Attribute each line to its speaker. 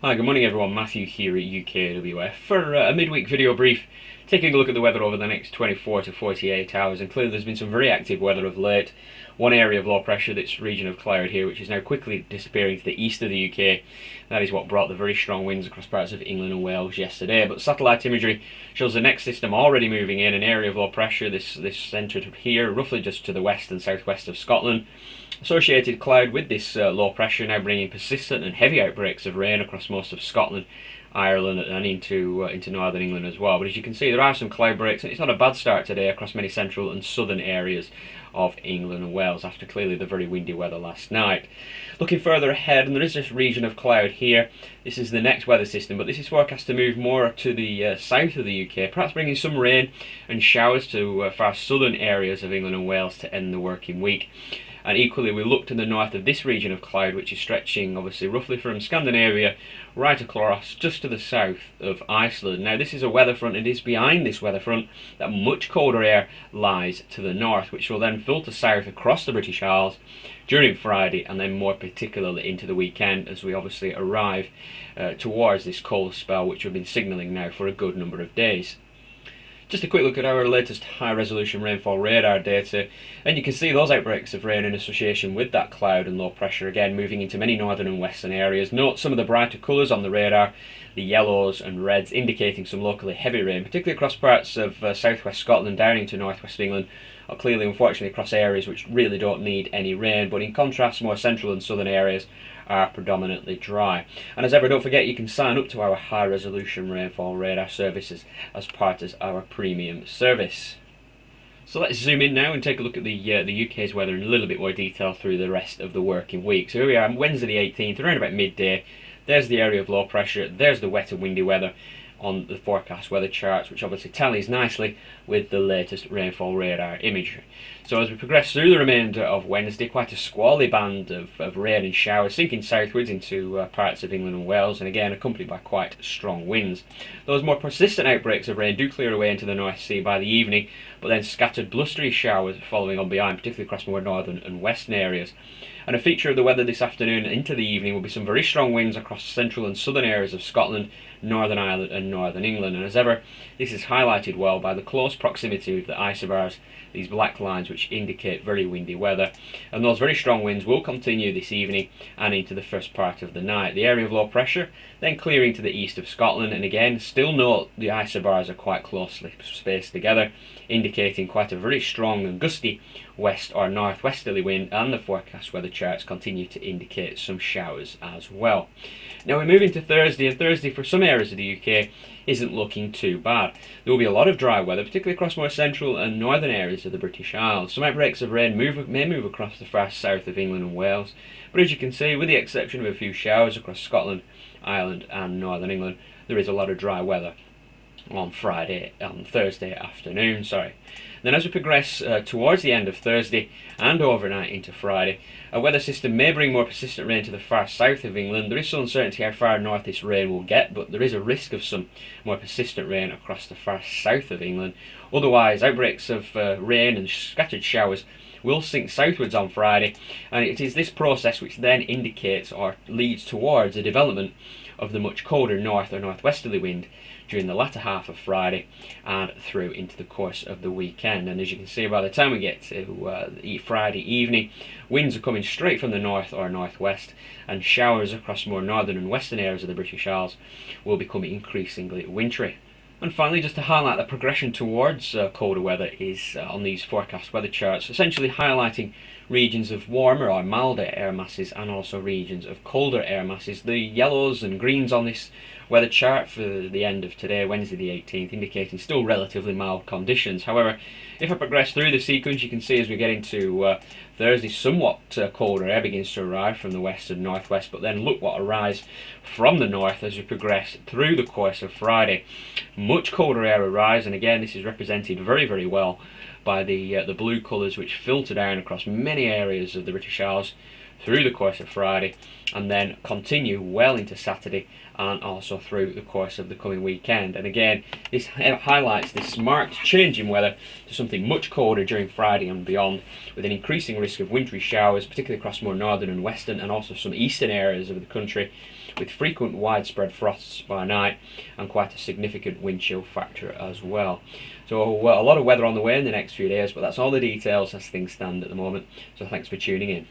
Speaker 1: Hi, good morning everyone, Matthew here at UKWF for a midweek video brief taking a look at the weather over the next 24 to 48 hours, and clearly there's been some very active weather of late. One area of low pressure, this region of cloud here, which is now quickly disappearing to the east of the UK. That is what brought the very strong winds across parts of England and Wales yesterday. But satellite imagery shows the next system already moving in, an area of low pressure, this centred here, roughly just to the west and southwest of Scotland. Associated cloud with this low pressure now bringing persistent and heavy outbreaks of rain across most of Scotland, Ireland and into northern England as well. But as you can see, there are some cloud breaks, and it's not a bad start today across many central and southern areas of England and Wales after clearly the very windy weather last night. Looking further ahead, and there is this region of cloud here. This is the next weather system, but this is forecast to move more to the south of the UK, perhaps bringing some rain and showers to far southern areas of England and Wales to end the working week. And equally, we look to the north of this region of cloud, which is stretching obviously roughly from Scandinavia right across just to the south of Iceland. Now this is a weather front, and it is behind this weather front that much colder air lies to the north, which will then filter south across the British Isles during Friday and then more particularly into the weekend as we obviously arrive towards this cold spell which we've been signalling now for a good number of days. Just a quick look at our latest high-resolution rainfall radar data, and you can see those outbreaks of rain in association with that cloud and low pressure again moving into many northern and western areas. Note some of the brighter colours on the radar, the yellows and reds indicating some locally heavy rain, particularly across parts of southwest Scotland down into northwest England, or clearly unfortunately across areas which really don't need any rain, but in contrast more central and southern areas are predominantly dry. And as ever, don't forget you can sign up to our high resolution rainfall radar services as part of our premium service. So let's zoom in now and take a look at the UK's weather in a little bit more detail through the rest of the working week. So here we are on Wednesday the 18th, around about midday. There's the area of low pressure, there's the wet and windy weather on the forecast weather charts, which obviously tallies nicely with the latest rainfall radar imagery. So as we progress through the remainder of Wednesday, quite a squally band of rain and showers sinking southwards into parts of England and Wales, and again accompanied by quite strong winds. Those more persistent outbreaks of rain do clear away into the North Sea by the evening, but then scattered blustery showers following on behind, particularly across more northern and western areas. And a feature of the weather this afternoon into the evening will be some very strong winds across central and southern areas of Scotland, Northern Ireland and northern England. And as ever, this is highlighted well by the close proximity of the isobars, these black lines which indicate very windy weather. And those very strong winds will continue this evening and into the first part of the night. The area of low pressure then clearing to the east of Scotland, and again still note the isobars are quite closely spaced together, indicating quite a very strong and gusty west or northwesterly wind, and the forecast weather charts continue to indicate some showers as well. Now we move into Thursday, and Thursday for some areas of the UK isn't looking too bad. There will be a lot of dry weather, particularly across more central and northern areas of the British Isles. Some outbreaks of rain may move across the far south of England and Wales, but as you can see, with the exception of a few showers across Scotland, Ireland and northern England, there is a lot of dry weather on Thursday afternoon. Then as we progress towards the end of Thursday and overnight into Friday, a weather system may bring more persistent rain to the far south of England. There is some uncertainty how far north this rain will get, but there is a risk of some more persistent rain across the far south of England. Otherwise, outbreaks of rain and scattered showers will sink southwards on Friday, and it is this process which then indicates or leads towards a development of the much colder north or northwesterly wind during the latter half of Friday and through into the course of the weekend. And as you can see, by the time we get to Friday evening, winds are coming straight from the north or northwest, and showers across more northern and western areas of the British Isles will become increasingly wintry. And finally, just to highlight the progression towards colder weather is on these forecast weather charts, essentially highlighting regions of warmer or milder air masses and also regions of colder air masses. The yellows and greens on this weather chart for the end of today, Wednesday the 18th, indicating still relatively mild conditions. However, if I progress through the sequence, you can see as we get into Thursday, somewhat colder air begins to arrive from the west and northwest, but then look what arrives from the north as we progress through the course of Friday. Much colder air arrives, and again this is represented very, very well by the blue colours which filter down across many areas of the British Isles through the course of Friday, and then continue well into Saturday and also through the course of the coming weekend. And again, this highlights this marked change in weather to something much colder during Friday and beyond, with an increasing risk of wintry showers, particularly across more northern and western and also some eastern areas of the country, with frequent widespread frosts by night and quite a significant wind chill factor as well. So a lot of weather on the way in the next few days, but that's all the details as things stand at the moment. So thanks for tuning in.